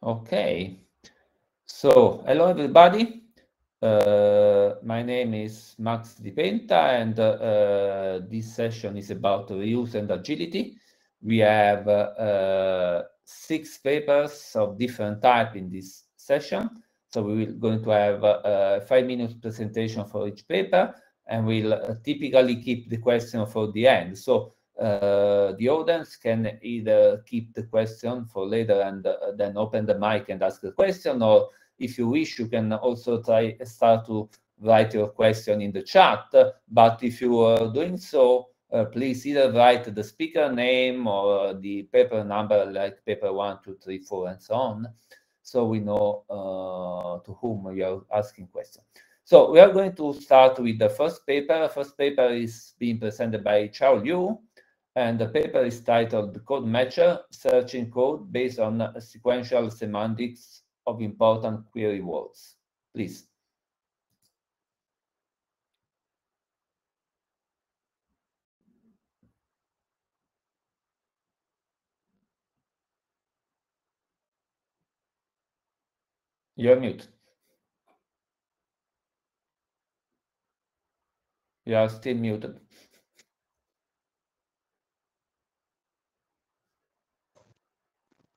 Okay, so hello everybody. My name is Max Di Penta, and this session is about reuse and agility. We have 6 papers of different type in this session. So we will going to have a 5-minute presentation for each paper, and we'll typically keep the question for the end. So the audience can either keep the question for later and then open the mic and ask the question, or if you wish, you can also start to write your question in the chat. But if you are doing so, please either write the speaker name or the paper number, like paper 1, 2, 3, 4, and so on, so we know to whom we are asking questions. So we are going to start with the first paper. The first paper is being presented by Chao Liu, and the paper is titled Code Matcher, Searching Code Based on Sequential Semantics of Important Query Words. Please. You're muted. You are still muted.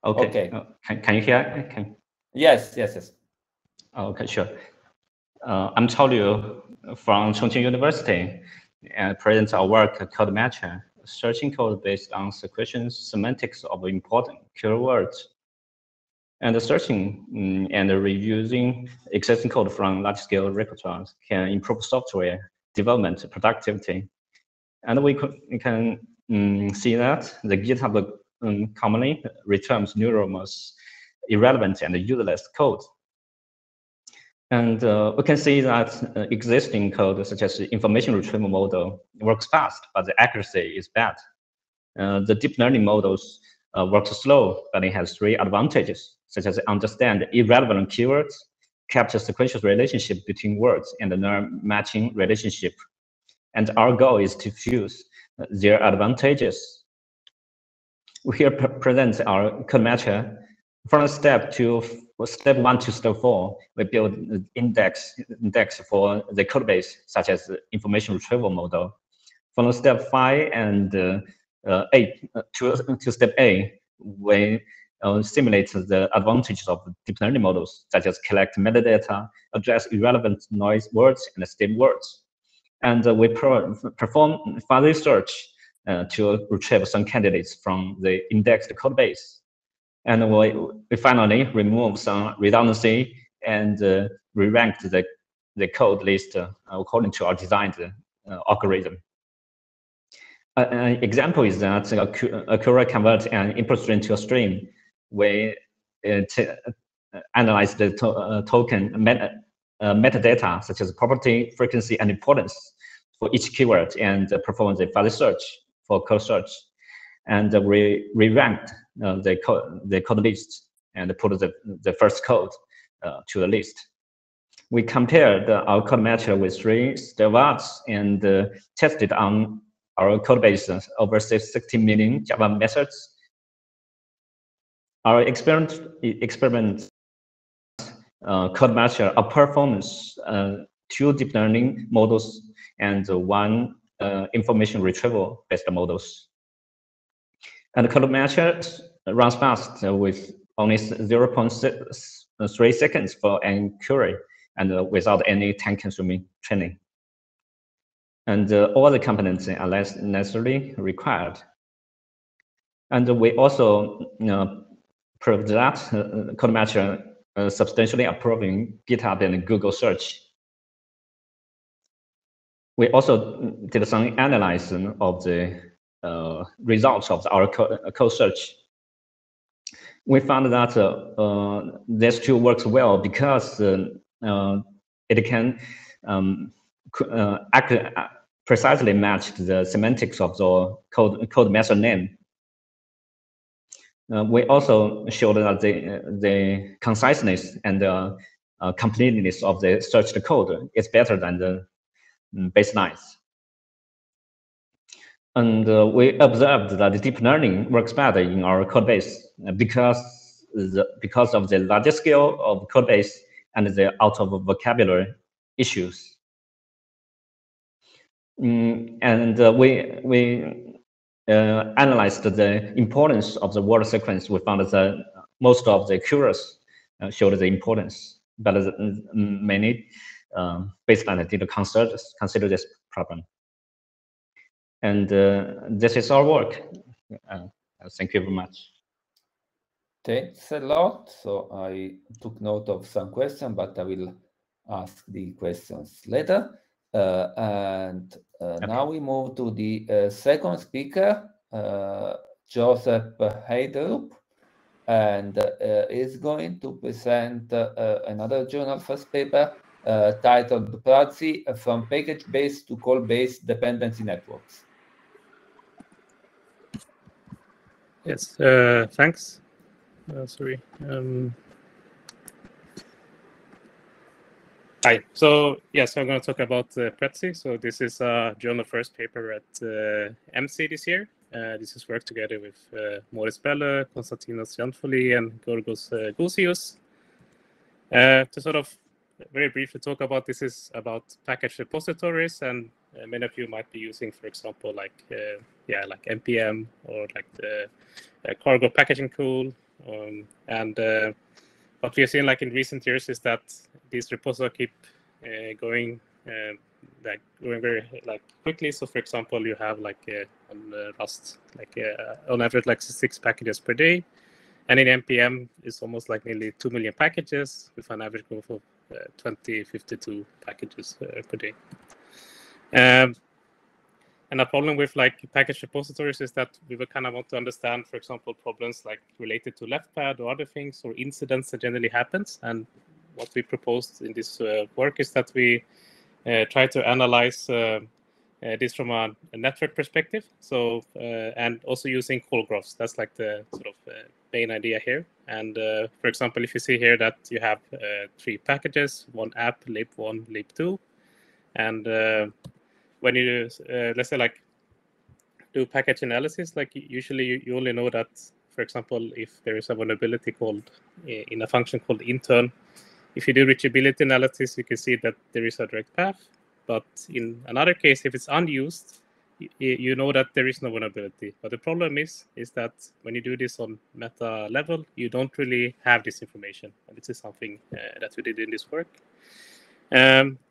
Okay. Can you hear? Yes. Okay, sure. I'm Chao Liu from Chongqing University, and present our work Code Matcher, searching code based on sequential semantics of important keywords. And searching and reusing existing code from large-scale repertoires can improve software development productivity. And we can see that the GitHub commonly returns numerous irrelevant and useless code. And we can see that existing code, such as the information retrieval model, works fast, but the accuracy is bad. The deep learning models work slow, but it has 3 advantages, such as understand irrelevant keywords, capture sequential relationship between words, and learn matching relationship. And our goal is to fuse their advantages. We here present our code matcher. From step 1 to step 4, we build an index for the code base, such as the information retrieval model. From step 5 and 8 to step 8, we simulate the advantages of deep learning models, such as collect metadata, address irrelevant noise words and stable words. And we perform fuzzy search to retrieve some candidates from the indexed code base. And we finally remove some redundancy and re-ranked the code list according to our designed algorithm. An example is that Akura converts an input string to a string. We analyze the token metadata, such as property, frequency, and importance for each keyword, and perform the fuzzy search for code search. And we re-ranked the code list and put the first code to the list. We compared our code matcher with 3 step-outs and tested on our code base over 60 million Java methods. Our experiment code matcher outperforms 2 deep learning models and 1 information retrieval based models. And the code matcher runs fast with only 0.3 seconds for an query and without any time-consuming training. And all the components are less necessarily required. And we also proved that code matcher substantially improving GitHub and Google search. We also did some analysis of the results of our code search. We found that this tool works well because it can precisely match the semantics of the code method name. We also showed that the conciseness and the completeness of the searched code is better than the baselines. And we observed that the deep learning works better in our code base because because of the larger scale of code base and the out of vocabulary issues. And we analyzed the importance of the word sequence. We found that most of the queries showed the importance, but many baseline didn't consider this problem. And this is our work. Thank you very much. Thanks a lot. So I took note of some questions, but I will ask the questions later. Now we move to the second speaker, Joseph Heidrup, and is going to present another journal first paper titled Prezi from Package-Based to Call-Based Dependency Networks. Yes, thanks. Sorry. Hi. So yes, I'm going to talk about Prezi. So this is a journal first paper at MC this year. This is work together with Moritz Belle, Konstantinos Gianfoli, and Gorgos Gousios. To sort of very briefly talk about, this is about package repositories, and many of you might be using, for example, like like NPM or like the cargo packaging tool. What we have seen like in recent years is that these repositories keep going very quickly. So for example, you have like on Rust on average like 6 packages per day, and in NPM it's almost like nearly 2 million packages with an average growth of 52 packages per day. And the problem with like package repositories is that we would kind of want to understand, for example, problems like related to LeftPad or other things, or incidents that generally happens. And what we proposed in this work is that we try to analyze this from a network perspective. So and also using call graphs. That's like the sort of main idea here. And for example, if you see here that you have 3 packages, one app, lib1, lib2, and when you let's say like do package analysis, like usually you only know that, for example, if there is a vulnerability called in a function called intern, if you do reachability analysis, you can see that there is a direct path. But in another case, if it's unused, you know that there is no vulnerability. But the problem is that when you do this on meta level, you don't really have this information. And this is something that we did in this work.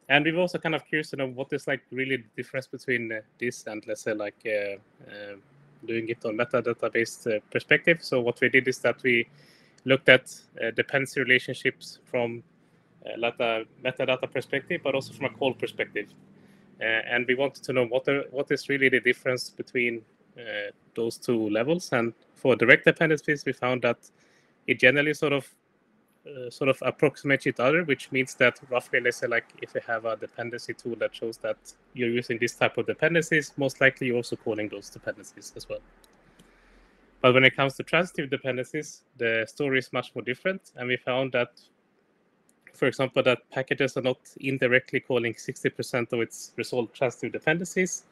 And we were also kind of curious to know what is like really the difference between this and, let's say, like doing it on metadata-based perspective. So what we did is that we looked at dependency relationships from metadata perspective, but also from a call perspective. And we wanted to know what is really the difference between those two levels. And for direct dependencies, we found that it generally sort of approximates each other, which means that roughly, let's say, like if you have a dependency tool that shows that you're using this type of dependencies, most likely you're also calling those dependencies as well. But when it comes to transitive dependencies, the story is much more different. And we found that, for example, that packages are not indirectly calling 60% of its resolved transitive dependencies.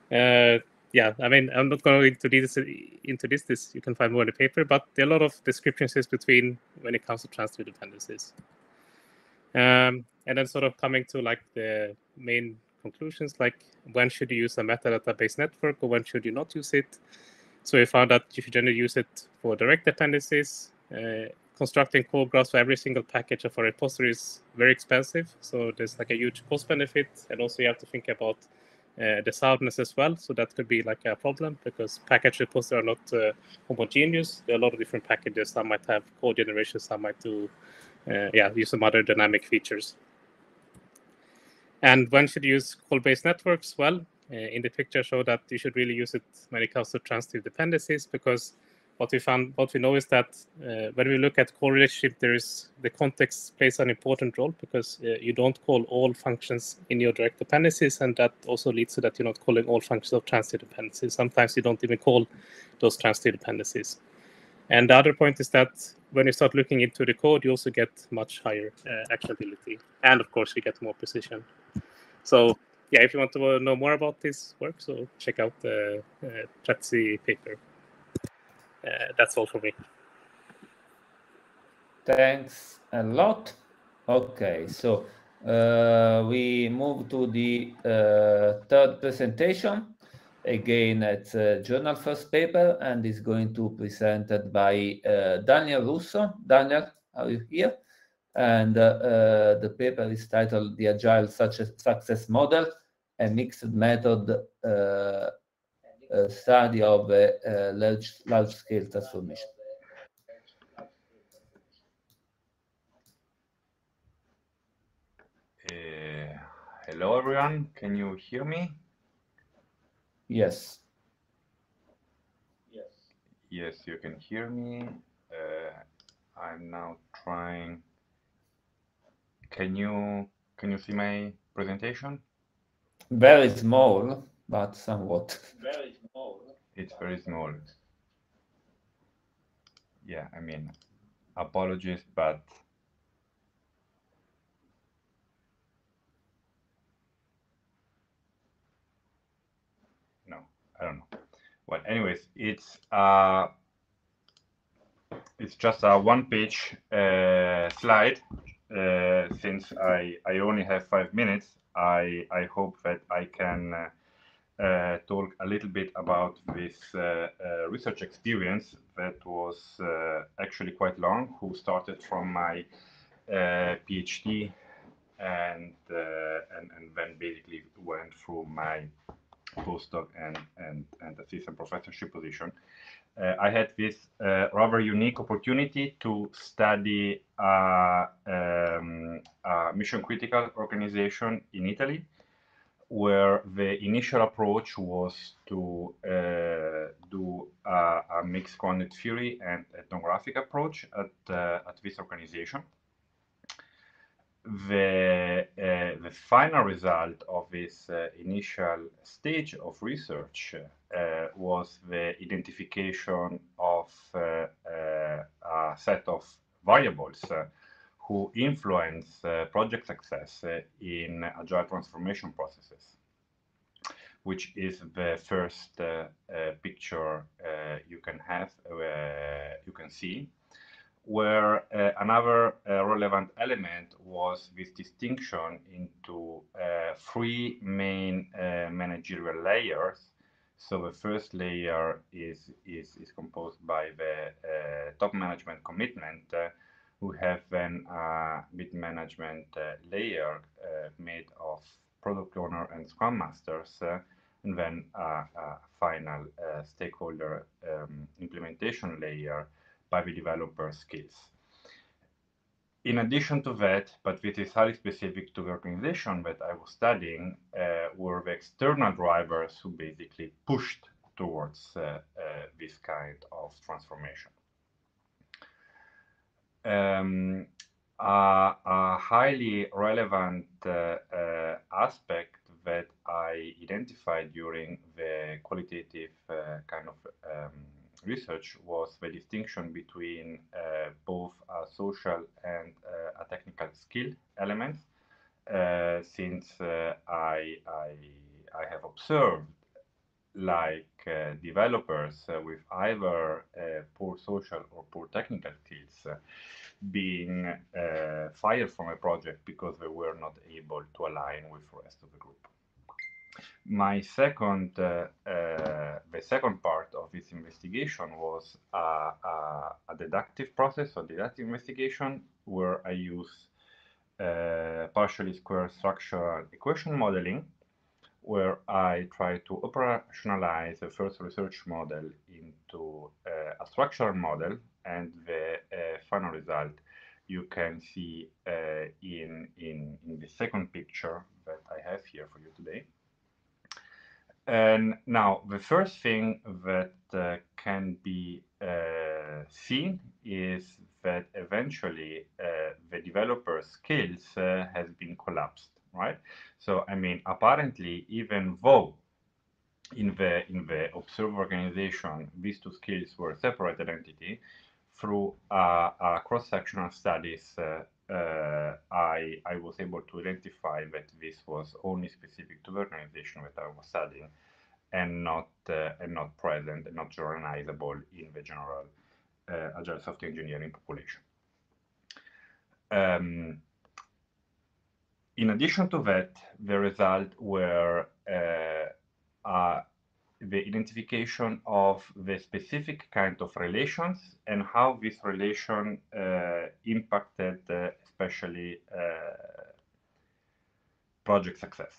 Yeah, I mean, I'm not going into this. You can find more in the paper, but there are a lot of discrepancies between when it comes to transitive dependencies. And then sort of coming to like the main conclusions, like when should you use a metadata-based network or when should you not use it? So we found that you should generally use it for direct dependencies. Constructing call graphs for every single package of a repository is very expensive. So there's like a huge cost benefit. And also you have to think about the soundness as well. So that could be like a problem because package repositories are not homogeneous. There are a lot of different packages. Some might have code generation, some might do, use some other dynamic features. And when should you use call-based networks? Well, in the picture show that you should really use it when it comes to transitive dependencies, because what we know is that when we look at call relationship, the context plays an important role because you don't call all functions in your direct dependencies, and that also leads to that you're not calling all functions of transitive dependencies. Sometimes you don't even call those transitive dependencies. And the other point is that when you start looking into the code, you also get much higher actionability, and of course you get more precision. So yeah, if you want to know more about this work, so check out the Prezi paper. That's all for me. Thanks a lot. Okay, so we move to the third presentation. Again, it's a journal first paper and is going to be presented by Daniel Russo. Daniel, are you here? And the paper is titled The Agile Success Model, a Mixed Method Study of a Large-Scale Transformation. Hello, everyone. Can you hear me? Yes. Yes, you can hear me. I'm now trying. Can you see my presentation? Very small, but somewhat. It's very small. Yeah, I mean, apologies, but no, I don't know. Well, anyways, it's just a one-page slide. Since I only have 5 minutes, I hope that I can talk a little bit about this research experience that was actually quite long, who started from my PhD and then basically went through my postdoc and assistant professorship position. I had this rather unique opportunity to study a mission critical organization in Italy, where the initial approach was to do a mixed quantity theory and ethnographic approach at this organization. The final result of this initial stage of research was the identification of a set of variables who influence project success in agile transformation processes, which is the first picture you can see, where another relevant element was this distinction into 3 main managerial layers. So the first layer is composed by the top management commitment. We have then a mid management layer made of product owner and scrum masters, and then a final stakeholder implementation layer by the developer skills. In addition to that, but this is highly specific to the organization that I was studying, were the external drivers who basically pushed towards this kind of transformation. A highly relevant aspect that I identified during the qualitative kind of research was the distinction between both a social and a technical skill elements, since I have observed like developers with either poor social or poor technical skills being fired from a project because they were not able to align with the rest of the group. My second, the second part of this investigation was a deductive process, or deductive investigation, where I use partially square structural equation modeling, where I try to operationalize the first research model into a structural model, and the final result you can see in the second picture that I have here for you today. And now the first thing that can be seen is that eventually the developer skills has been collapsed, right? So I mean, apparently, even though in the observed organization these two skills were a separate identity, through cross-sectional studies I was able to identify that this was only specific to the organization that I was studying, and not present and not generalizable in the general agile software engineering population. In addition to that, the result were the identification of the specific kind of relations and how this relation impacted especially project success.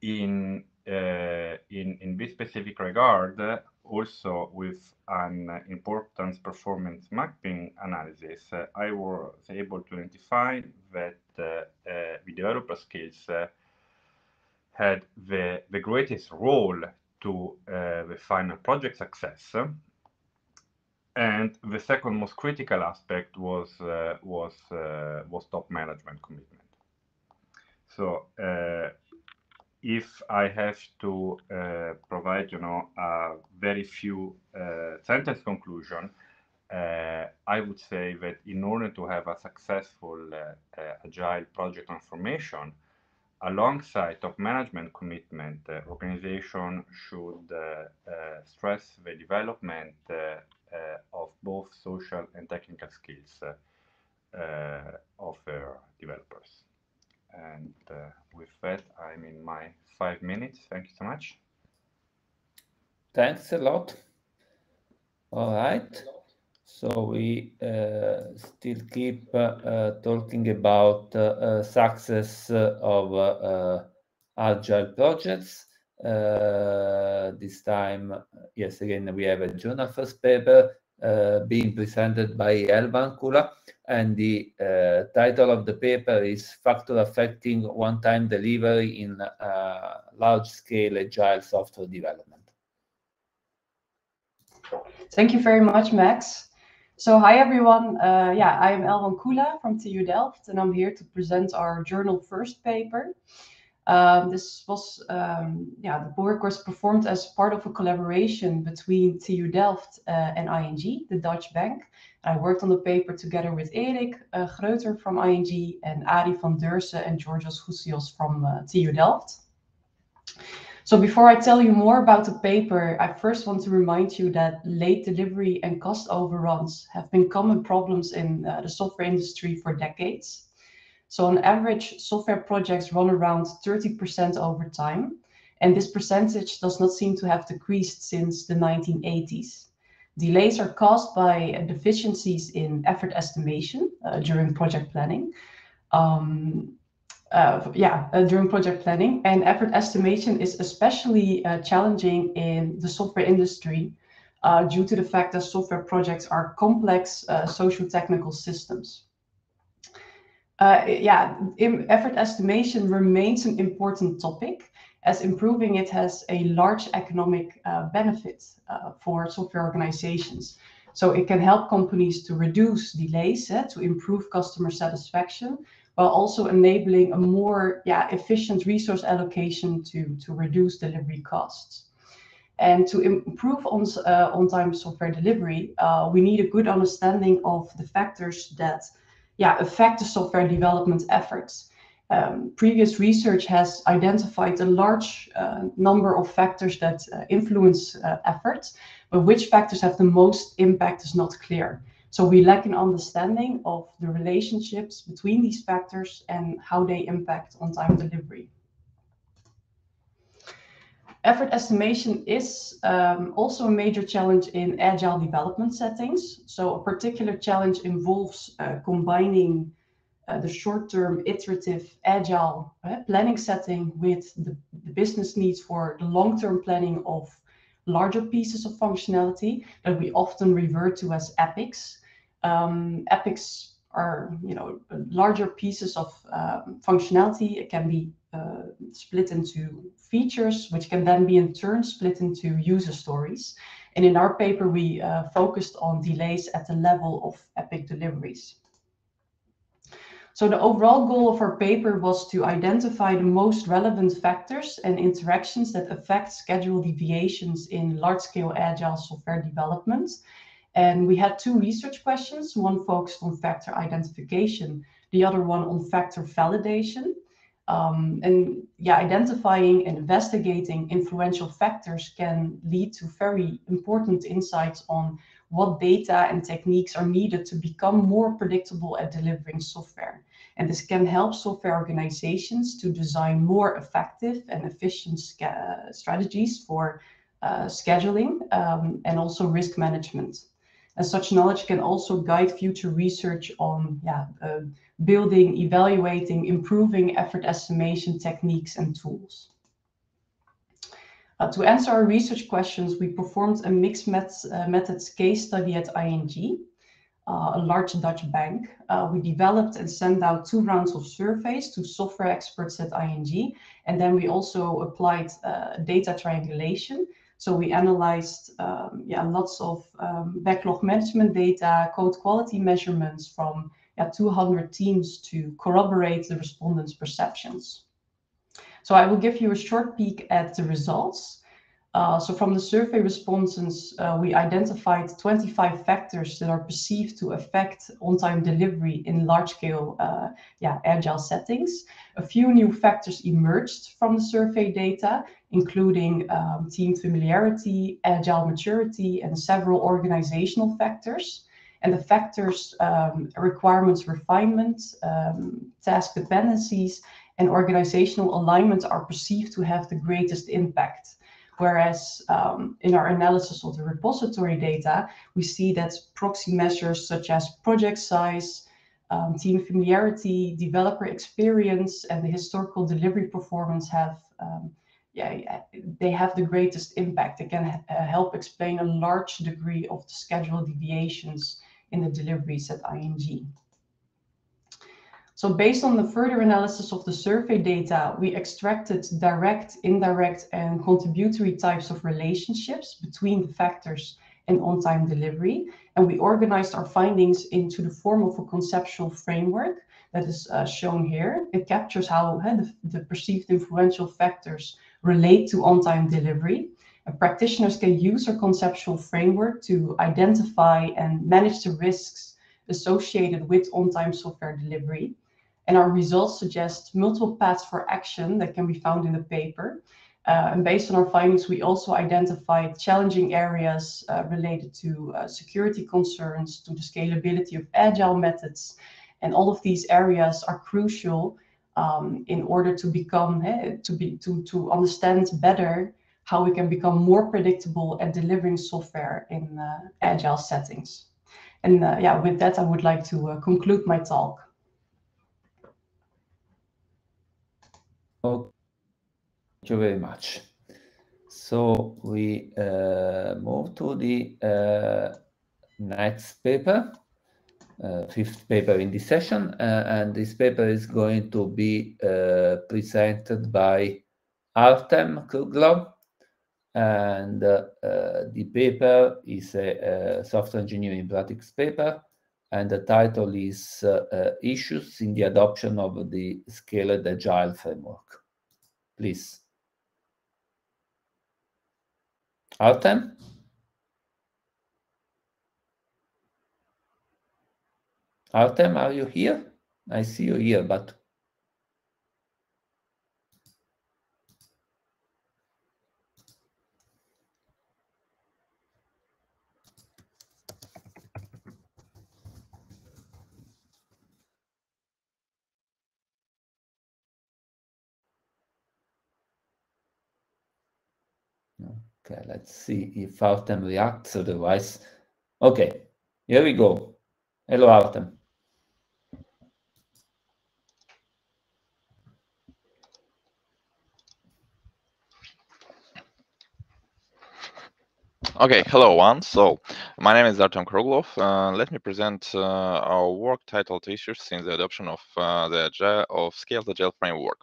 In this specific regard, also with an important performance mapping analysis, I was able to identify that the developer skills had the greatest role to the final project success. And the second most critical aspect was top management commitment. So if I have to provide, a very few sentence conclusion, I would say that in order to have a successful agile project transformation, alongside top management commitment, organization should stress the development of both social and technical skills of their developers. And with that, I'm in my 5 minutes. Thank you so much. Thanks a lot. All right. So we still keep talking about success of agile projects. This time, yes, again, we have a journal first paper being presented by Elvan Kula, and the title of the paper is Factor Affecting One-Time Delivery in Large-Scale Agile Software Development. Thank you very much, Max. So hi, everyone. I'm Elvan Kula from TU Delft, and I'm here to present our journal first paper. The work was performed as part of a collaboration between TU Delft and ING, the Dutch bank. I worked on the paper together with Erik Greuter from ING and Ari van Deursen and Georgios Chousios from TU Delft. So before I tell you more about the paper, I first want to remind you that late delivery and cost overruns have been common problems in the software industry for decades. So on average, software projects run around 30% over time, and this percentage does not seem to have decreased since the 1980s. Delays are caused by deficiencies in effort estimation during project planning. During project planning, and effort estimation is especially challenging in the software industry due to the fact that software projects are complex socio-technical systems. Effort estimation remains an important topic, as improving it has a large economic benefit for software organizations. So it can help companies to reduce delays, to improve customer satisfaction, while also enabling a more efficient resource allocation to reduce delivery costs. And to improve on-time software delivery, we need a good understanding of the factors that affect the software development efforts. Previous research has identified a large number of factors that influence efforts, but which factors have the most impact is not clear. So we lack an understanding of the relationships between these factors and how they impact on-time delivery. Effort estimation is also a major challenge in agile development settings. So a particular challenge involves combining the short-term iterative agile planning setting with the business needs for the long-term planning of larger pieces of functionality that we often refer to as epics. Epics are, larger pieces of functionality. It can be split into features, which can then be in turn split into user stories. And in our paper, we focused on delays at the level of epic deliveries. So the overall goal of our paper was to identify the most relevant factors and interactions that affect schedule deviations in large-scale agile software development. And we had 2 research questions, one focused on factor identification, the other one on factor validation. Identifying and investigating influential factors can lead to very important insights on what data and techniques are needed to become more predictable at delivering software. And this can help software organizations to design more effective and efficient strategies for scheduling and also risk management. And such knowledge can also guide future research on building, evaluating, improving effort estimation techniques and tools. To answer our research questions, we performed a mixed methods case study at ING, a large Dutch bank. We developed and sent out 2 rounds of surveys to software experts at ING, and then we also applied data triangulation. So we analyzed lots of backlog management data, code quality measurements from 200 teams to corroborate the respondents' perceptions. So I will give you a short peek at the results. So from the survey responses, we identified 25 factors that are perceived to affect on-time delivery in large-scale agile settings. A few new factors emerged from the survey data, including team familiarity, agile maturity, and several organizational factors. And the factors requirements refinement, task dependencies, and organizational alignment are perceived to have the greatest impact. Whereas in our analysis of the repository data, we see that proxy measures such as project size, team familiarity, developer experience, and the historical delivery performance have they have the greatest impact. They can help explain a large degree of the schedule deviations in the deliveries at ING. So based on the further analysis of the survey data, we extracted direct, indirect, and contributory types of relationships between the factors and on-time delivery. And we organized our findings into the form of a conceptual framework that is shown here. It captures how the perceived influential factors relate to on-time delivery. And practitioners can use our conceptual framework to identify and manage the risks associated with on-time software delivery. And our results suggest multiple paths for action that can be found in the paper. And based on our findings, we also identified challenging areas related to security concerns, to the scalability of agile methods. And all of these areas are crucial in order to become, to understand better how we can become more predictable at delivering software in agile settings. And with that, I would like to conclude my talk. Thank you very much. So we move to the next paper, 5th paper in this session, and this paper is going to be presented by Artem Kruglov, and the paper is a software engineering practice paper, and the title is Issues in the Adoption of the Scaled Agile Framework. Please. Artem? Artem, are you here? I see you here, but... Okay, let's see if Artem reacts, otherwise. Okay, here we go. Hello, Artem. Okay, hello one. So my name is Artem Kruglov. Let me present our work titled Issues in the Adoption of the Scaled Agile Framework.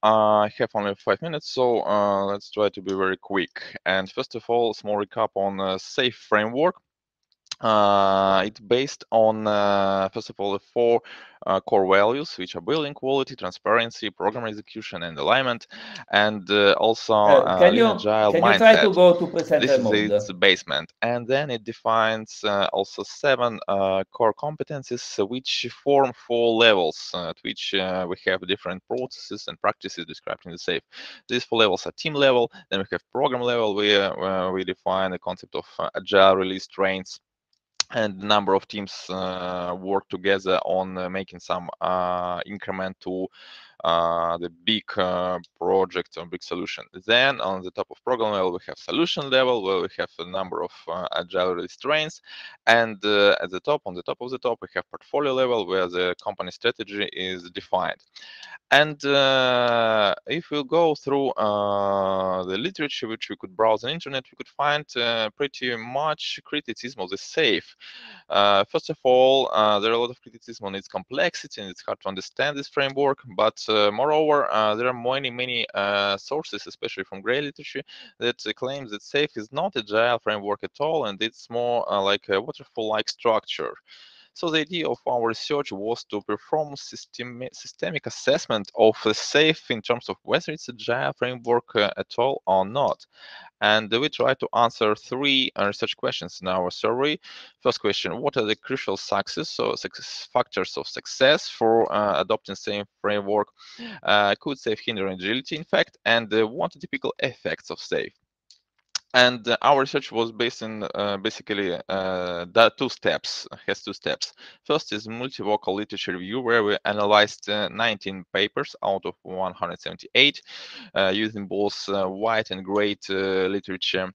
I have only 5 minutes, so let's try to be very quick. And first of all, a small recap on SAFe framework. It's based on, first of all, the four core values, which are building quality, transparency, program execution, and alignment, and also Can lean agile you mindset. try to go to presenter This is mode? its basement, and then it defines also 7 core competencies, which form 4 levels, at which we have different processes and practices described in the SAFe. These 4 levels are team level, then we have program level, where we define the concept of agile release trains, and the number of teams work together on making some increment to the big project or big solution. Then on the top of program level, we have solution level, where we have a number of agile release trains, and at the top, on the top of the top, we have portfolio level, where the company strategy is defined. And if we go through the literature, which we could browse on the internet, we could find pretty much criticism of the SAFe. First of all, there are a lot of criticism on its complexity, and it's hard to understand this framework. But moreover, there are many sources, especially from gray literature, that claims that SAFe is not an agile framework at all, and it's more like a waterfall-like structure. So the idea of our research was to perform systemic assessment of the SAFe in terms of whether it's a agile framework at all or not. And we try to answer 3 research questions in our survey. First question: what are the crucial success factors of success for adopting SAFe framework? Could SAFe hinder agility, in fact? And what are typical effects of SAFe? And our research was based in basically that has two steps. First is multi-vocal literature review, where we analyzed 19 papers out of 178 using both white and gray literature.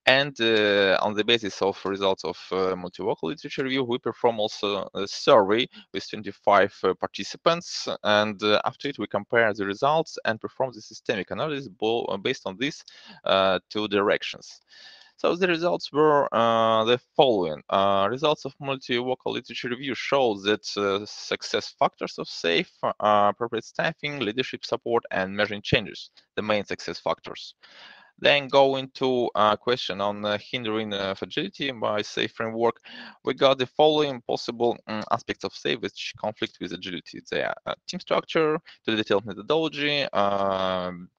And on the basis of results of multi-vocal literature review, we perform also a survey with 25 participants. And after it, we compare the results and perform the systemic analysis based on these 2 directions. So the results were the following. Results of multi-vocal literature review show that success factors of SAFe are appropriate staffing, leadership support, and measuring changes, the main success factors. Then going to a question on hindering fragility by SAFe framework, we got the following possible aspects of SAFe which conflict with agility. They are team structure, too detailed methodology,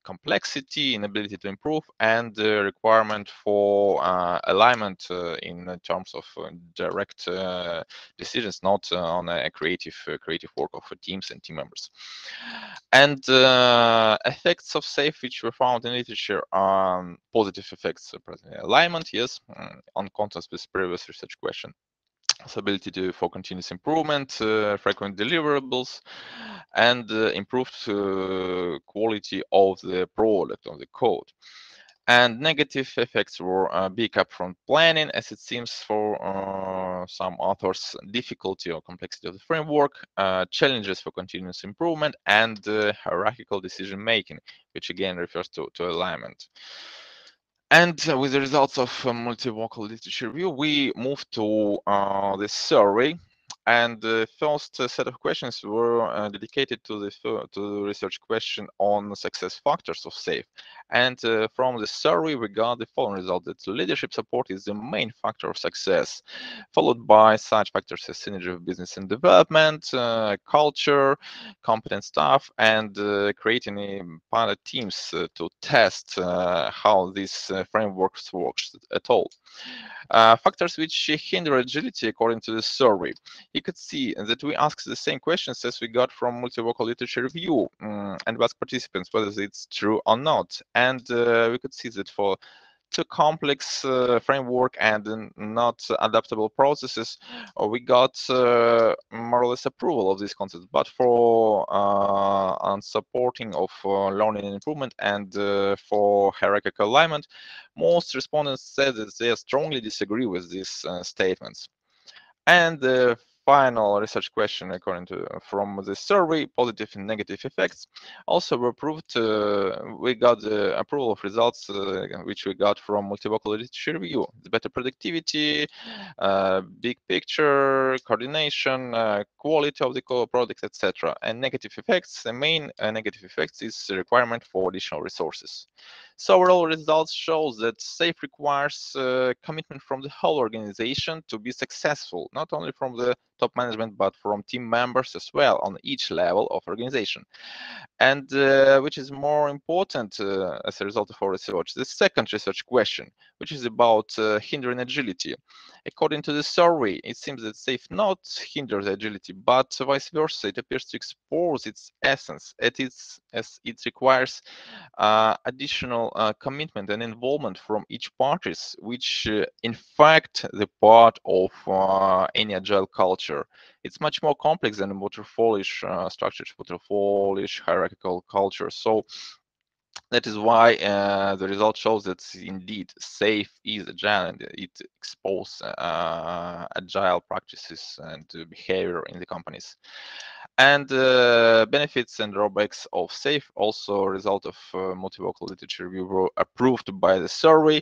complexity, inability to improve, and the requirement for alignment in terms of direct decisions, not on a creative work of teams and team members. And effects of SAFe which were found in literature are positive effects. Alignment, yes, on contrast with previous research question. Ability for continuous improvement, frequent deliverables, and improved quality of the product, of the code. And negative effects were big upfront planning, as it seems for some authors, difficulty or complexity of the framework, challenges for continuous improvement, and hierarchical decision making, which again refers to alignment. And with the results of multi-vocal literature review, we moved to the survey. And the first set of questions were dedicated to the research question on success factors of SAFe. And from the survey, we got the following result: that leadership support is the main factor of success, followed by such factors as synergy of business and development, culture, competent staff, and creating pilot teams to test how these frameworks works at all. Factors which hinder agility according to the survey. You could see that we asked the same questions as we got from multi-vocal literature review and we asked participants whether it's true or not. And we could see that for too complex framework and not adaptable processes, we got more or less approval of this concept. But for supporting of learning and improvement and for hierarchical alignment, most respondents said that they strongly disagree with these statements. And the final research question, according to from the survey, positive and negative effects also were proved. We got the approval of results which we got from multi-vocal literature review: the better productivity, big picture, coordination, quality of the product, etc. And negative effects, the main negative effects is the requirement for additional resources. So overall results shows that SAFE requires commitment from the whole organization to be successful, not only from the top management, but from team members as well on each level of organization. And which is more important as a result of our research, the second research question, which is about hindering agility. According to the survey, it seems that SAFE not hinders agility, but vice versa. It appears to expose its essence, as it requires additional commitment and involvement from each parties, which in fact the part of any agile culture. It's much more complex than a waterfallish structured waterfallish hierarchical culture. So that is why the result shows that indeed SAFE is agile and it exposes agile practices and behavior in the companies. And benefits and drawbacks of SAFE, also a result of multivocal literature review, were approved by the survey.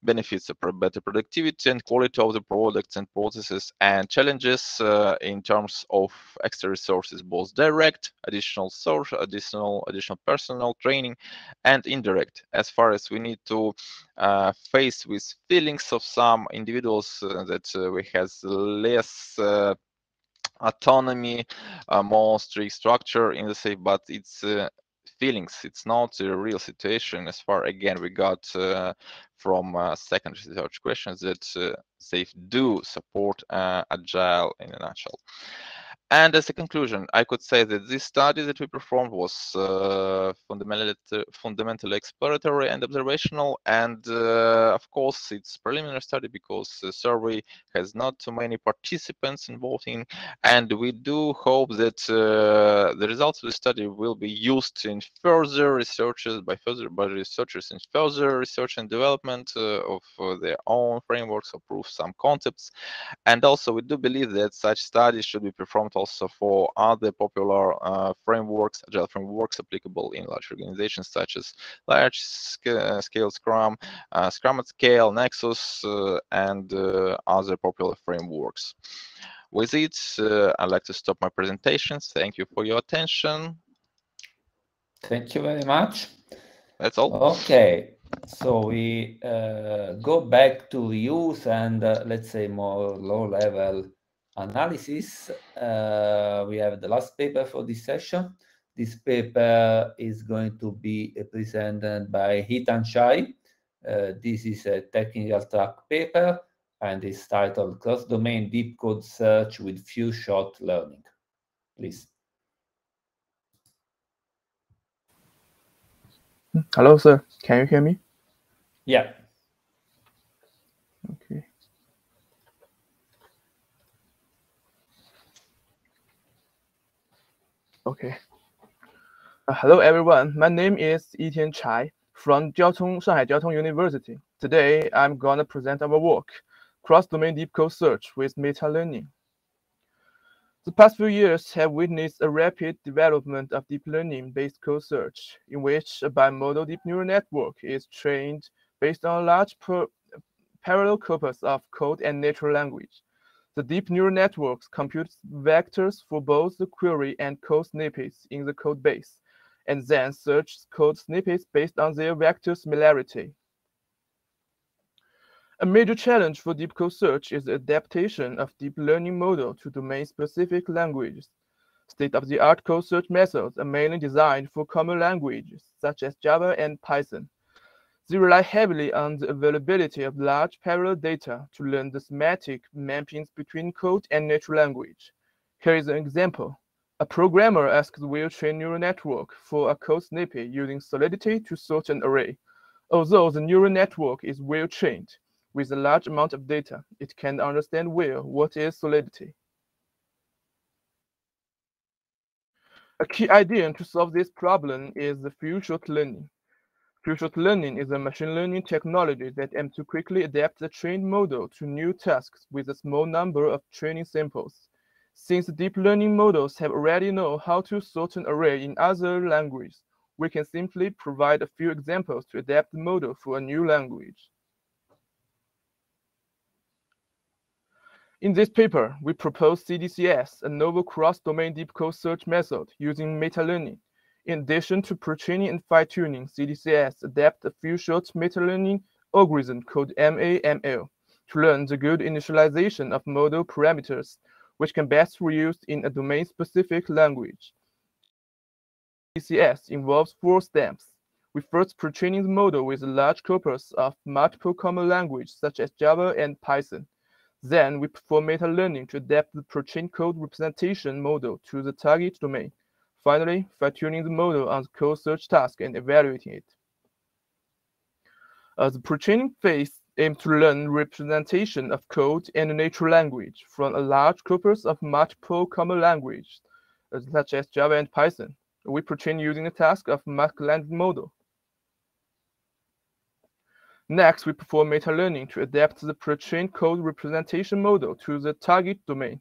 Benefits of better productivity and quality of the products and processes, and challenges in terms of extra resources, both direct, additional source, additional personnel training, and indirect, as far as we need to face with feelings of some individuals that we has less autonomy, more strict structure in the SAFE, but it's feelings. It's not a real situation. As far again we got from second research questions that SAFE do support agile in a nutshell. And as a conclusion, I could say that this study that we performed was fundamentally exploratory and observational, and of course it's preliminary study because the survey has not too many participants involved in, and we do hope that the results of the study will be used in further researches by researchers in further research and development of their own frameworks or prove some concepts. And also we do believe that such studies should be performed also for other popular frameworks, agile frameworks applicable in large organizations such as large scale Scrum, Scrum at Scale, Nexus, and other popular frameworks. With it, I'd like to stop my presentations. Thank you for your attention. Thank you very much. That's all. Okay, so we go back to reuse and let's say more low-level analysis. We have the last paper for this session. This paper is going to be presented by Hitan Chai. This is a technical track paper and is titled Cross-Domain Deep Code Search with Few-Shot Learning. Please. Hello, sir. Can you hear me? Yeah. Okay. Okay. Hello, everyone. My name is Yitian Chai from Shanghai Jiao Tong University. Today, I'm going to present our work, Cross-Domain Deep Code Search with Meta-Learning. The past few years have witnessed a rapid development of deep learning-based code search, in which a bimodal deep neural network is trained based on a large parallel corpus of code and natural language. The deep neural networks computes vectors for both the query and code snippets in the code base, and then searches code snippets based on their vector similarity. A major challenge for deep code search is the adaptation of deep learning model to domain-specific languages. State-of-the-art code search methods are mainly designed for common languages, such as Java and Python. They rely heavily on the availability of large parallel data to learn the semantic mappings between code and natural language. Here is an example. A programmer asks the well-trained neural network for a code snippet using Solidity to sort an array. Although the neural network is well-trained, with a large amount of data, it can understand well what is Solidity. A key idea to solve this problem is the few-shot learning. Few-shot learning is a machine learning technology that aims to quickly adapt the trained model to new tasks with a small number of training samples. Since deep learning models have already know how to sort an array in other languages, we can simply provide a few examples to adapt the model for a new language. In this paper, we propose CDCS, a novel cross-domain deep code search method using meta-learning. In addition to pre-training and fine-tuning, CDCS adapts a few-shot meta-learning algorithm called MAML to learn the good initialization of model parameters, which can best be used in a domain-specific language. CDCS involves 4 steps. We first pre-training the model with a large corpus of multiple common languages such as Java and Python. Then we perform meta-learning to adapt the pre-trained code representation model to the target domain. Finally, fine-tuning the model on the code search task and evaluating it. The pre-training phase aims to learn representation of code and natural language from a large corpus of multiple common languages, such as Java and Python. We pre-train using the task of mask-language model. Next, we perform meta-learning to adapt the pre-trained code representation model to the target domain.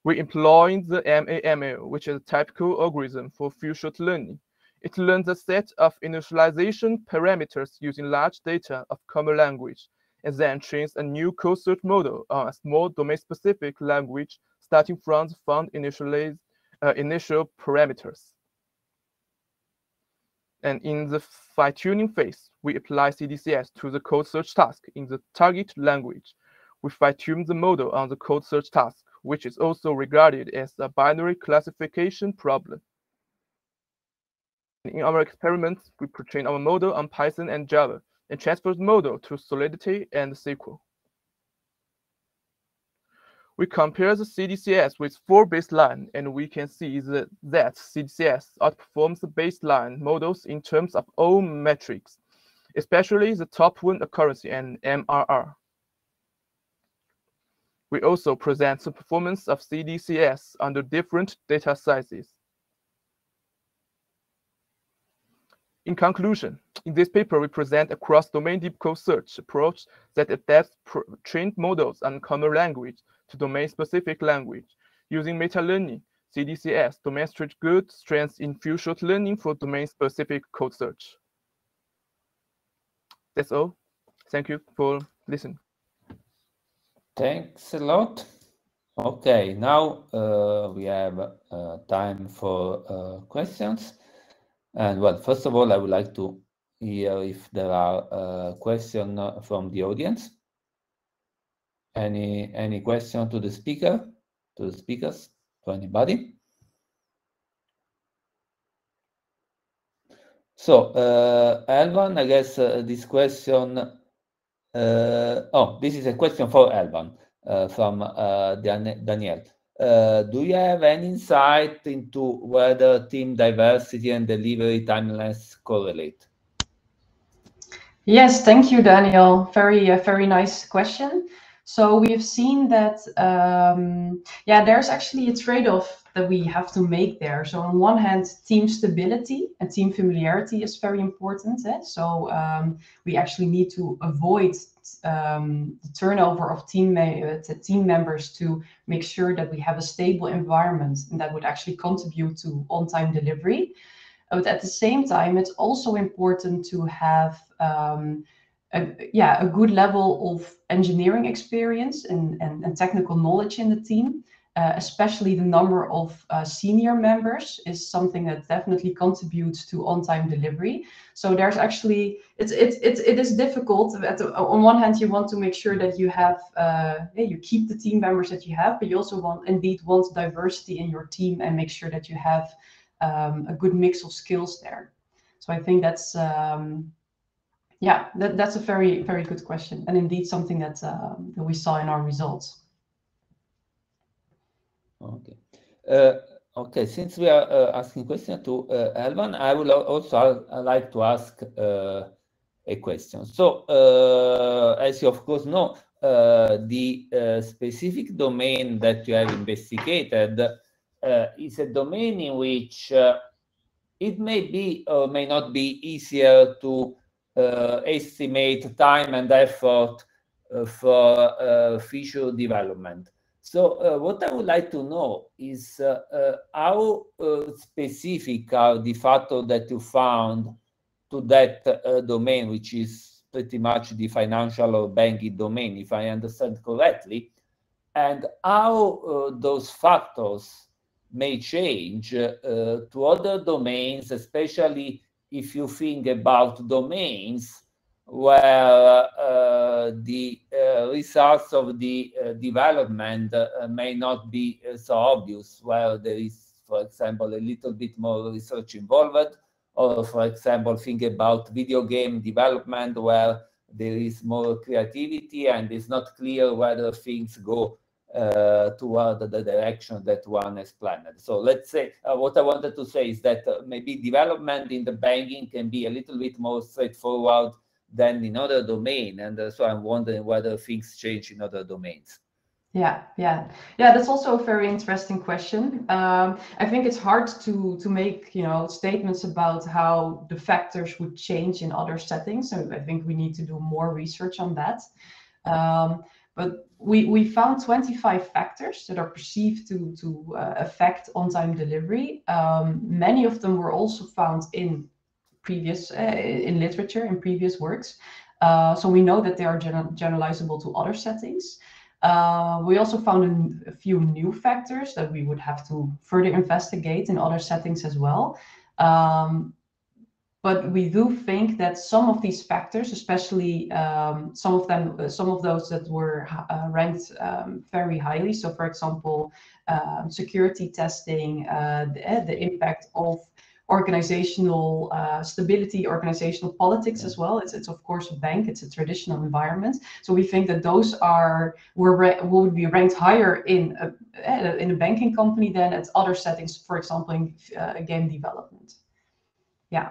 We employ the MAML, which is a typical algorithm for few-shot learning. It learns a set of initialization parameters using large data of common language, and then trains a new code search model on a small domain-specific language starting from the found initial parameters. And in the fine-tuning phase, we apply CDCS to the code search task in the target language. We fine-tune the model on the code search task, which is also regarded as a binary classification problem. In our experiments, we pre-train our model on Python and Java, and transfer the model to Solidity and SQL. We compare the CDCS with 4 baseline, and we can see that CDCS outperforms the baseline models in terms of all metrics, especially the top one accuracy and MRR. We also present the performance of CDCS under different data sizes. In conclusion, in this paper, we present a cross-domain deep code search approach that adapts trained models on common language to domain-specific language. Using meta-learning, CDCS demonstrates good strengths in few-shot learning for domain-specific code search. That's all. Thank you for listening. Thanks a lot. Okay, now we have time for questions. And well, first of all, I would like to hear if there are questions from the audience. Any question to the speaker, to the speakers, to anybody? So, Elvan, I guess this question, this is a question for Elvan from Daniel. Do you have any insight into whether team diversity and delivery timelines correlate? Yes, thank you, Daniel. Very nice question. So we've seen that, there's actually a trade-off that we have to make there. So on one hand, team stability and team familiarity is very important. So we actually need to avoid the turnover of team members to make sure that we have a stable environment, and that would actually contribute to on-time delivery. But at the same time, it's also important to have a good level of engineering experience and technical knowledge in the team. Especially the number of senior members is something that definitely contributes to on-time delivery. So there's actually, it is difficult. On one hand, you want to make sure that you have, you keep the team members that you have, but you also want diversity in your team and make sure that you have a good mix of skills there. So I think that's, that's a very, very good question, and indeed something that we saw in our results. Okay. Okay. Since we are asking questions to Elvan, I would also like to ask a question. So, as you of course know, the specific domain that you have investigated is a domain in which it may be or may not be easier to estimate time and effort for feature development. So what I would like to know is how specific are the factors that you found to that domain, which is pretty much the financial or banking domain, if I understand correctly, and how those factors may change to other domains, especially if you think about domains where the results of the development may not be so obvious, where there is, for example, a little bit more research involved, or, for example, think about video game development where there is more creativity and it's not clear whether things go toward the direction that one has planned. So let's say what I wanted to say is that maybe development in the banking can be a little bit more straightforward than in other domain, and so I'm wondering whether things change in other domains. Yeah, that's also a very interesting question. I think it's hard to make statements about how the factors would change in other settings. So I think we need to do more research on that. But we found 25 factors that are perceived to affect on-time delivery. Many of them were also found in previous in literature, in previous works. So we know that they are generalizable to other settings. We also found a few new factors that we would have to further investigate in other settings as well. But we do think that some of these factors, especially some of those that were ranked very highly. So, for example, security testing, the impact of organizational stability, organizational politics as well. It's of course a bank. It's a traditional environment. So we think that those would be ranked higher in a banking company than at other settings, for example, in game development. Yeah.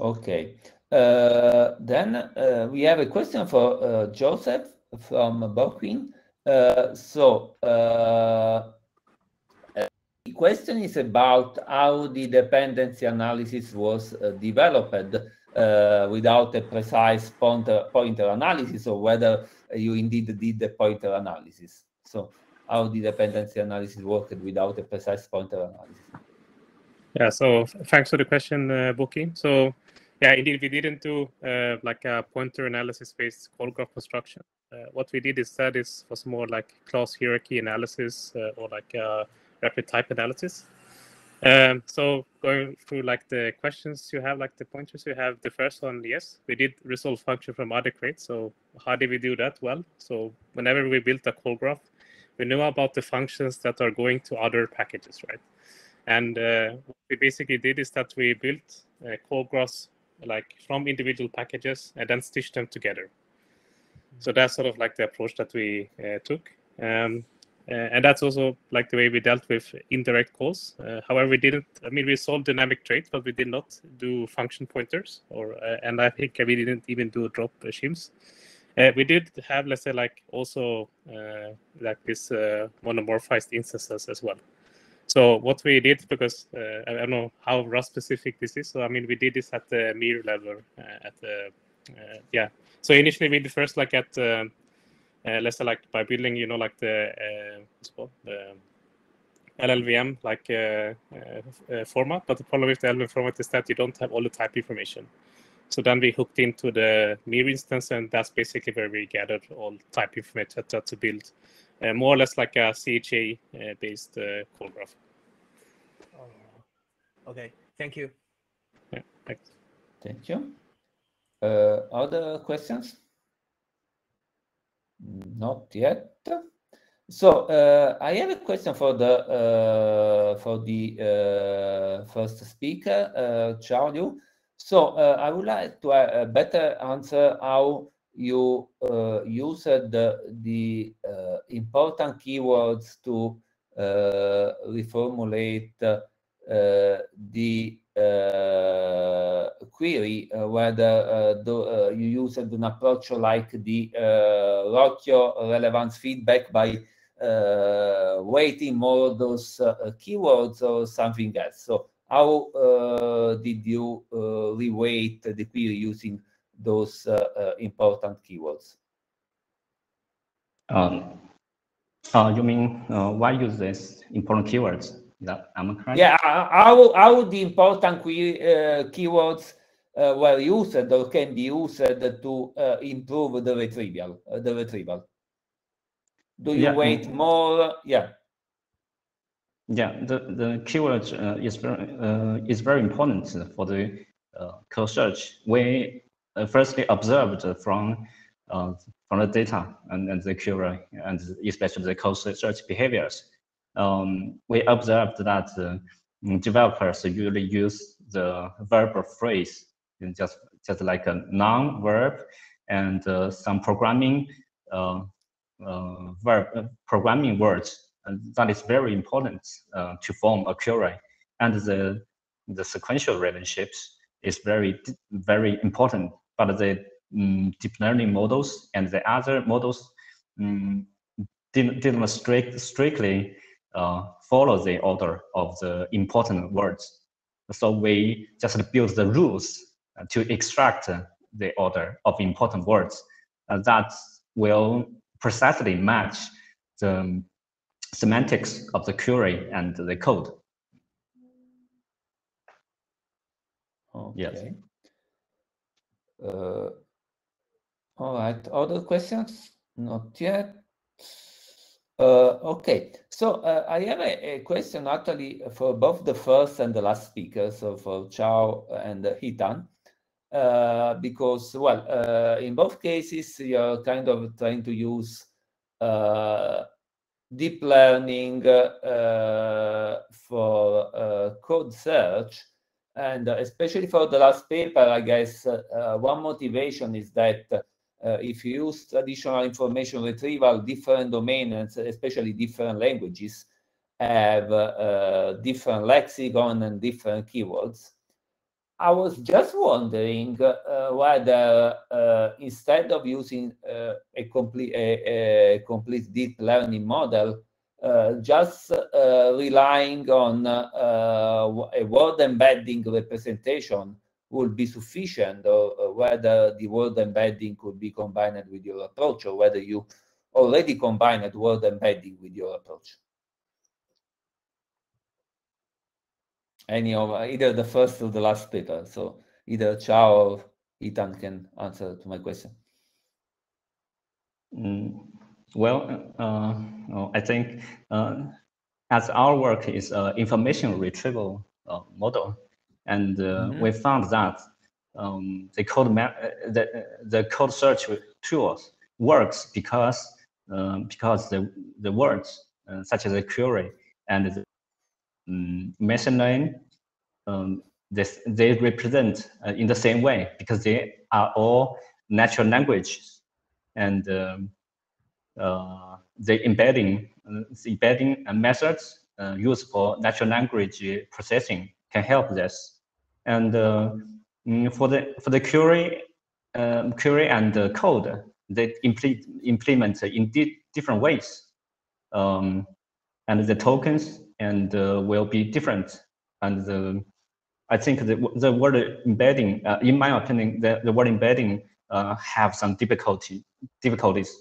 Okay. Then we have a question for Joseph from Bokwin. The question is about how the dependency analysis was developed without a precise pointer analysis, or whether you indeed did the pointer analysis. So how the dependency analysis worked without a precise pointer analysis. Yeah, so thanks for the question, Boki. So yeah, indeed, we didn't do like a pointer analysis-based call graph construction. What we did instead was more like class hierarchy analysis or like rapid type analysis. So going through like the questions you have, like the pointers you have, the first one, yes, we did resolve function from other crates. So how did we do that? Well, so whenever we built a call graph, we knew about the functions that are going to other packages, right? And what we basically did is that we built call graphs like from individual packages and then stitched them together. So that's sort of like the approach that we took. And that's also like the way we dealt with indirect calls. However, we solved dynamic traits, but we did not do function pointers, and I think we didn't even do drop regimes. We did have, let's say, like also like this monomorphized instances as well. So what we did, because I don't know how Rust specific this is, so I mean we did this at the mirror level yeah. So initially we did first like at let's say like by building like the LLVM like format, but the problem with the LLVM format is that you don't have all the type information. So then we hooked into the mirror instance, and that's basically where we gathered all type information to build more or less like a CHA based call graph. Okay, thank you. Yeah, thanks. Thank you. Other questions? Not yet. So I have a question for the first speaker, Claudio. So I would like to better answer how you used the important keywords to reformulate the query, whether you used an approach like the Rocchio relevance feedback by weighting more of those keywords or something else. So how did you reweight the query using those important keywords? You mean why use these important keywords? Am I correct? Yeah, how the important keywords were used or can be used to improve the retrieval. Do you weight more? Yeah. Yeah, the keyword is very important for the code search. We firstly observed from the data and the query, and especially the code search behaviors. We observed that developers usually use the verb or phrase, and just like a noun, verb, and some programming programming words. And that is very important to form a query. And the sequential relationships is very important. But the deep learning models and the other models didn't strictly follow the order of the important words. So we just built the rules to extract the order of important words that will precisely match the semantics of the query and the code. Okay. Yes. All right. Other questions? Not yet. Okay. So I have a question actually for both the first and the last speakers, so for Chao and Hitan, because, well, in both cases, you're kind of trying to use deep learning for code search. And especially for the last paper, I guess one motivation is that if you use traditional information retrieval, different domains, especially different languages, have different lexicon and different keywords. I was just wondering whether instead of using a complete deep learning model, just relying on a word embedding representation would be sufficient, or whether the word embedding could be combined with your approach, or whether you already combined word embedding with your approach. Any of either the first or the last paper. So either Chao or Hitan can answer to my question. Well, I think as our work is information retrieval model, and we found that the code search tools works because the words such as a query and the machine learning they represent in the same way, because they are all natural languages, and the embedding methods used for natural language processing can help this. And for the query and the code, they implement in different ways, and the tokens and will be different. And I think the word embedding, in my opinion, the word embedding have some difficulties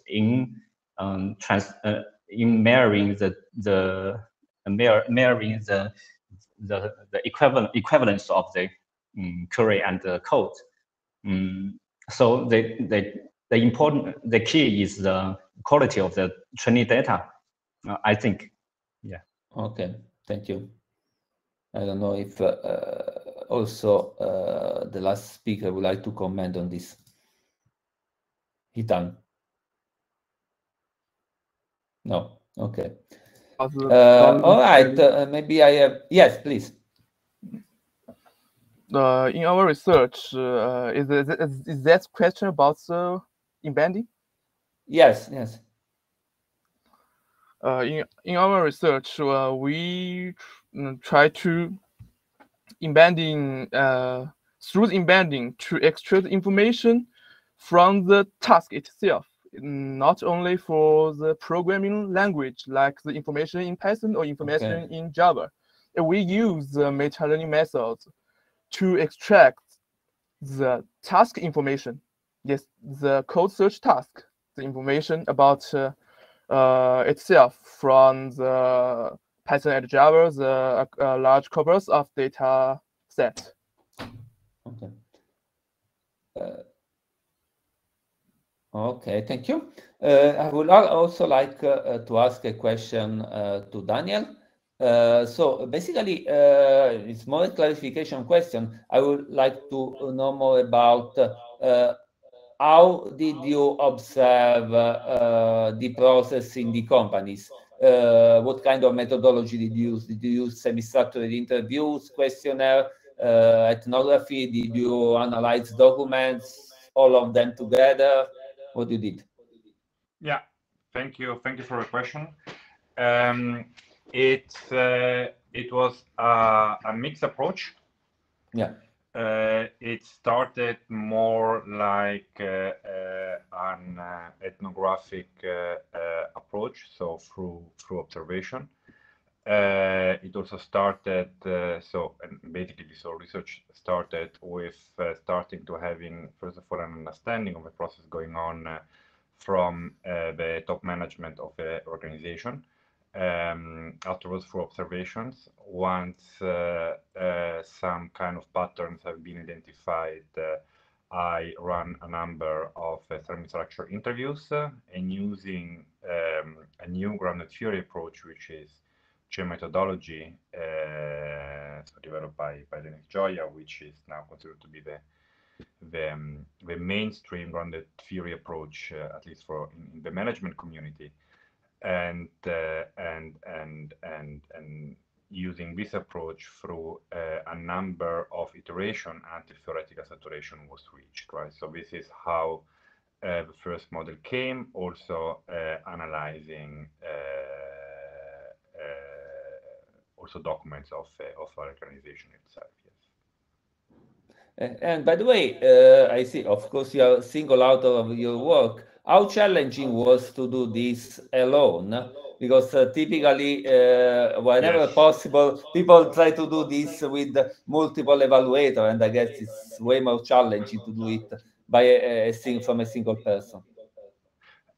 in marrying the equivalence of the query and the code. So the key is the quality of the training data, I think. Yeah. Okay, thank you. I don't know if also the last speaker would like to comment on this. Hitan? No. Okay. All right. Maybe I have. Yes, please. In our research, is that question about the embedding? Yes. Yes. In our research, we try to embedding through the embedding to extract information from the task itself, not only for the programming language like the information in Python or information in Java. We use the meta-learning methods to extract the task information. Yes, the code search task, the information about itself from the Python and Java, the large corpus of data set. Okay. Okay, thank you. I would also like to ask a question to Daniel. So basically, it's more a clarification question. I would like to know more about how did you observe the process in the companies? What kind of methodology did you use? Did you use semi-structured interviews, questionnaire, ethnography? Did you analyze documents, all of them together? What you did? Yeah, thank you for the question. It was a mixed approach. Yeah. It started more like an ethnographic approach, so through observation. It also started research started with starting to having, first of all, an understanding of the process going on from the top management of the organization. Afterwards, through observations, once some kind of patterns have been identified, I run a number of semi-structured interviews and using a new grounded theory approach, which is chain methodology, developed by Denis Gioia, which is now considered to be the mainstream grounded theory approach, at least for in the management community. And using this approach through a number of iterations until theoretical saturation was reached, right? So this is how the first model came, also analyzing also documents of our organization itself, yes. And by the way, I see, of course, you are a single author of your work. How challenging was to do this alone? Because typically, whenever possible, people try to do this with multiple evaluators, and I guess it's way more challenging to do it by from a single person.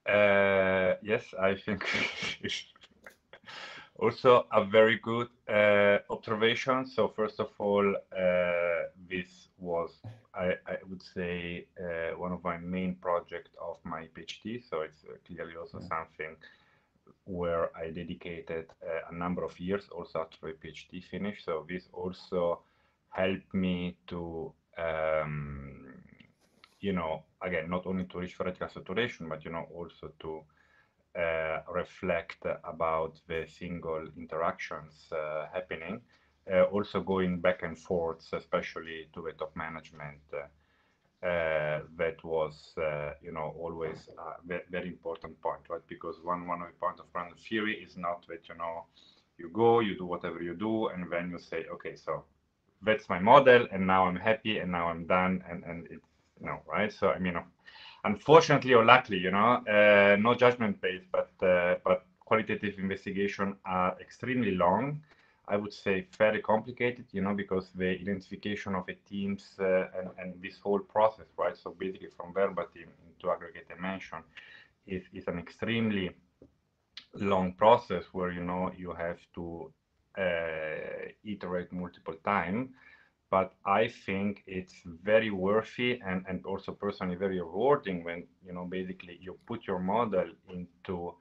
Yes, I think also a very good observation. So first of all, this was, I would say, one of my main projects of my PhD. So it's clearly also something where I dedicated a number of years also after my PhD finished. So this also helped me to, again, not only to reach theoretical saturation, but, also to reflect about the single interactions happening, also going back and forth, especially to the top management. That was, always a very important point, right? Because one of the points of grounded theory is not that, you go, you do whatever you do, and then you say, okay, so that's my model, and now I'm happy, and now I'm done, and it's, right? So, I mean, unfortunately or luckily, no judgment based, but qualitative investigation are extremely long. I would say very complicated, because the identification of the teams and this whole process, right? So basically from verbatim into aggregate dimension is an extremely long process where, you have to iterate multiple times. But I think it's very worthy and also personally very rewarding when, basically you put your model into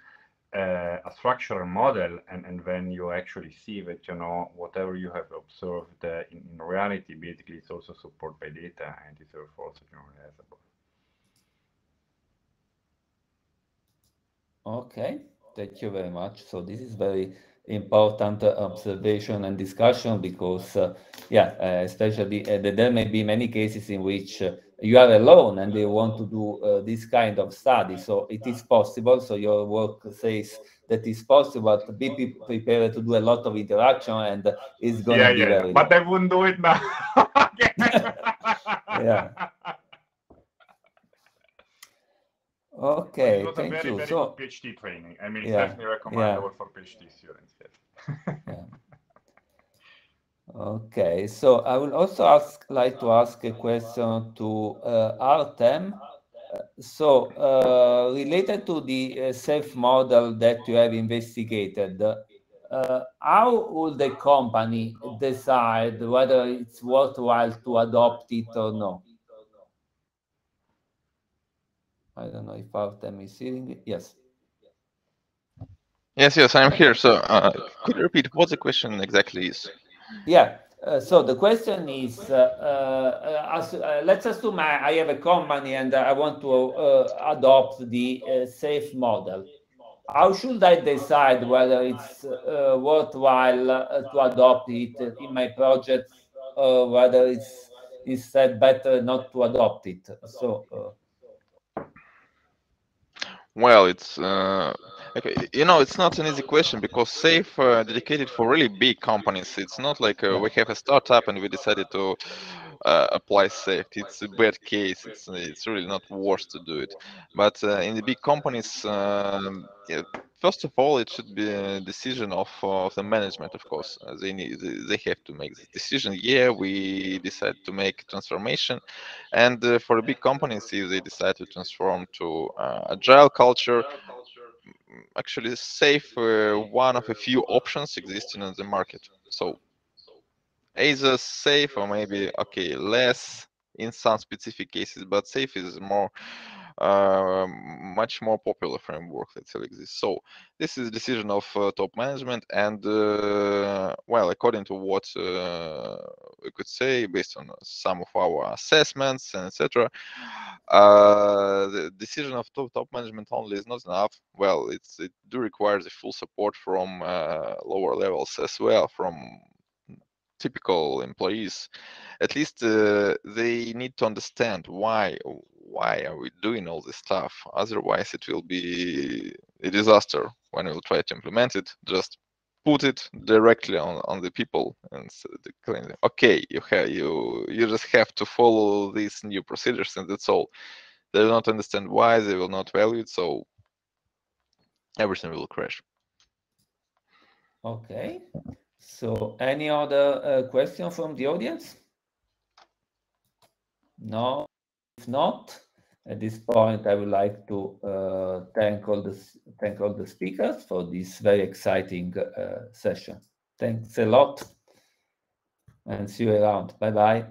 a structural model and then you actually see that, whatever you have observed in reality, basically it's also supported by data and is therefore also generalizable. Okay, thank you very much. So this is very important observation and discussion because, especially there may be many cases in which you are alone and they want to do this kind of study. So it is possible. So your work says that it's possible to be prepared to do a lot of interaction and it's going to be very but I wouldn't do it now. Yeah. Okay, it was thank a very, you. very So, good PhD training. I mean, it's definitely recommendable for PhD students. Yes. Okay, so I will also like to ask a question to Artem. So related to the self model that you have investigated, how will the company decide whether it's worthwhile to adopt it or no? I don't know if Artem is hearing it. Yes. Yes, I'm here. So, could you repeat what the question exactly is? Yeah. So the question is, let's assume I have a company and I want to adopt the SAFe model. How should I decide whether it's worthwhile to adopt it in my project, or whether it's instead better not to adopt it? So, Well, it's okay, it's not an easy question because SAFe dedicated for really big companies. It's not like we have a startup and we decided to apply SAFe. It's a bad case. It's really not worth to do it. But in the big companies, yeah, first of all, it should be a decision of the management. Of course, they have to make the decision. Yeah, we decide to make transformation, and for the big companies, if they decide to transform to agile culture, actually SAFe one of a few options existing on the market. So either SAFe or maybe less in some specific cases, but SAFe is much more popular framework that still exists. So this is a decision of top management, and well, according to what we could say based on some of our assessments and etc. The decision of top management only is not enough. Well, it do require the full support from lower levels as well, from typical employees. At least they need to understand why are we doing all this stuff. Otherwise it will be a disaster when we'll try to implement it. Just put it directly on the people and claim them, okay, you just have to follow these new procedures, and that's all. They will not understand why, they will not value it, so everything will crash. okay. So any other question from the audience? No. If not, at this point, I would like to thank all the speakers for this very exciting session. Thanks a lot, and see you around. Bye bye.